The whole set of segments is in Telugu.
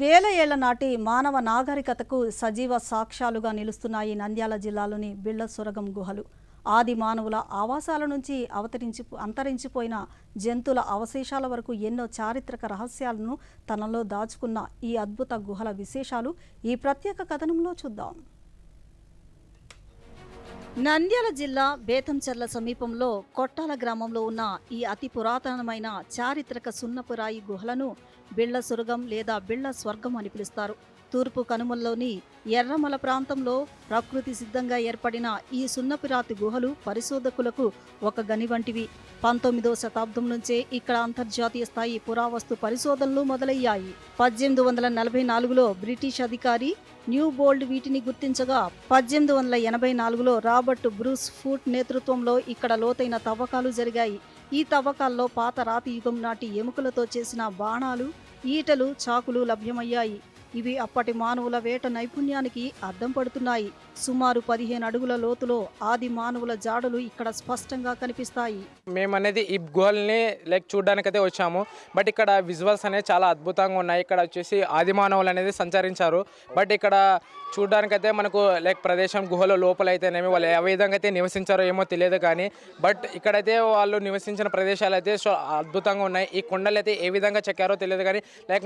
వేల ఏళ్ల నాటి మానవ నాగరికతకు సజీవ సాక్ష్యాలుగా నిలుస్తున్నాయి నంద్యాల జిల్లాలోని బిళ్లసొరగం గుహలు. ఆది మానవుల ఆవాసాల నుంచి అంతరించిపోయిన జంతువుల అవశేషాల వరకు ఎన్నో చారిత్రక రహస్యాలను తనలో దాచుకున్న ఈ అద్భుత గుహల విశేషాలు ఈ ప్రత్యేక కథనంలో చూద్దాం. నంద్యాల జిల్లా బేతంచెర్ల సమీపంలో కొట్టాల గ్రామంలో ఉన్న ఈ అతి పురాతనమైన చారిత్రక సున్నపురాయి గుహలను బిళ్లసొరగం లేదా బిళ్ల స్వర్గం అని పిలుస్తారు. తూర్పు కనుమల్లోని ఎర్రమల ప్రాంతంలో ప్రకృతి సిద్ధంగా ఏర్పడిన ఈ సున్నపురాతి గుహలు పరిశోధకులకు ఒక గని వంటివి. 19వ శతాబ్దం నుంచే ఇక్కడ అంతర్జాతీయ స్థాయి పురావస్తు పరిశోధనలు మొదలయ్యాయి. 1844లో బ్రిటిష్ అధికారి న్యూ బోల్డ్ వీటిని గుర్తించగా 1884లో రాబర్ట్ బ్రూస్ ఫూట్ నేతృత్వంలో ఇక్కడ లోతైన తవ్వకాలు జరిగాయి. ఈ తవ్వకాల్లో పాత రాతి యుగం నాటి ఎముకలతో చేసిన బాణాలు, ఈటలు, చాకులు లభ్యమయ్యాయి. ఇవి అప్పటి మానవుల వేట నైపుణ్యానికి అద్దం పడుతున్నాయి. సుమారు 15 అడుగుల లోతులో ఆది మానవుల జాడలు ఇక్కడ స్పష్టంగా కనిపిస్తాయి. మేమనేది ఈ గుహల్ని చూడడానికైతే వచ్చాము. బట్ ఇక్కడ విజువల్స్ అనేవి చాలా అద్భుతంగా ఉన్నాయి. ఇక్కడ వచ్చేసి ఆది మానవులు అనేది సంచరించారు. బట్ ఇక్కడ చూడడానికైతే మనకు ప్రదేశం గుహల లోపల అయితేనేమి వాళ్ళు ఏ విధంగా అయితే నివసించారో ఏమో తెలియదు కానీ బట్ ఇక్కడైతే వాళ్ళు నివసించిన ప్రదేశాలు అయితే సో అద్భుతంగా ఉన్నాయి. ఈ కొండలు అయితే ఏ విధంగా చెక్కారో తెలియదు కానీ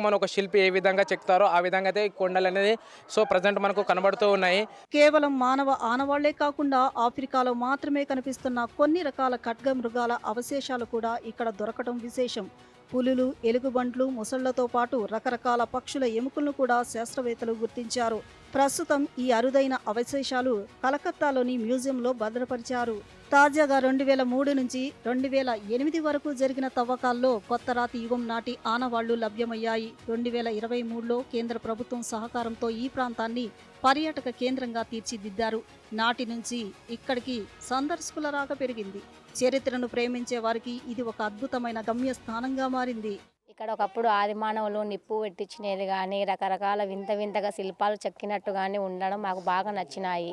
మన ఒక శిల్పి ఏ విధంగా చెక్తారో ఆ విధంగా అయితే ఈ కొండలు అనేది సో ప్రజెంట్ మనకు కనబడుతూ ఉన్నాయి. కేవలం మానవ ఆనవాళ్లే కాకుండా ఆఫ్రికాలో మాత్రమే కనిపిస్తున్న కొన్ని రకాల ఖడ్గ మృగాల అవశేషాలు కూడా ఇక్కడ దొరకడం విశేషం. పులులు, ఎలుగుబంట్లు, ముసళ్లతో పాటు రకరకాల పక్షుల ఎముకలను కూడా శాస్త్రవేత్తలు గుర్తించారు. ప్రస్తుతం ఈ అరుదైన అవశేషాలు కలకత్తాలోని మ్యూజియంలో భద్రపరిచారు. తాజాగా 2003 నుంచి 2008 వరకు జరిగిన తవ్వకాల్లో కొత్త రాతి యుగం నాటి ఆనవాళ్లు లభ్యమయ్యాయి. 2023లో కేంద్ర ప్రభుత్వం సహకారంతో ఈ ప్రాంతాన్ని పర్యాటక కేంద్రంగా తీర్చిదిద్దారు. నాటి నుంచి ఇక్కడికి సందర్శకుల రాక పెరిగింది. చరిత్రను ప్రేమించే వారికి ఇది ఒక అద్భుతమైన గమ్యస్థానంగా మారింది. ఇక్కడ ఒకప్పుడు ఆది మానవులు నిప్పు పెట్టించినది కానీ రకరకాల వింతగా శిల్పాలు చెక్కినట్టు కానీ ఉండడం మాకు బాగా నచ్చినాయి.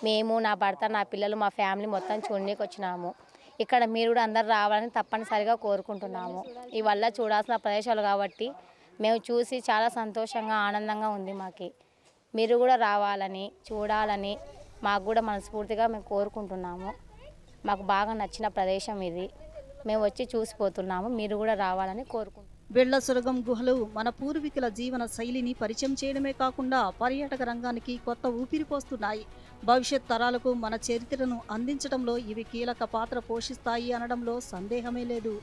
మేము, నా భర్త, నా పిల్లలు, మా ఫ్యామిలీ మొత్తం చూడడానికి వచ్చినాము. ఇక్కడ మీరు కూడా అందరు రావాలని తప్పనిసరిగా కోరుకుంటున్నాము. ఇవల్ల చూడాల్సిన ప్రదేశాలు కాబట్టి మేము చూసి చాలా సంతోషంగా, ఆనందంగా ఉంది మాకు. మీరు కూడా రావాలని, చూడాలని మాకు కూడా మనస్ఫూర్తిగా మేము కోరుకుంటున్నాము. మాకు బాగా నచ్చిన ప్రదేశం ఇది. మేము వచ్చి చూసిపోతున్నాము. మీరు కూడా రావాలని కోరుకుంటున్నాము. బిళ్లసొరగం గుహలు మన పూర్వీకుల జీవన శైలిని పరిచయం చేయడమే కాకుండా పర్యాటక రంగానికి కొత్త ఊపిరి పోస్తున్నాయి. భవిష్యత్ తరాలకు మన చరిత్రను అందించడంలో ఇవి కీలక పాత్ర పోషిస్తాయి అనడంలో సందేహమే లేదు.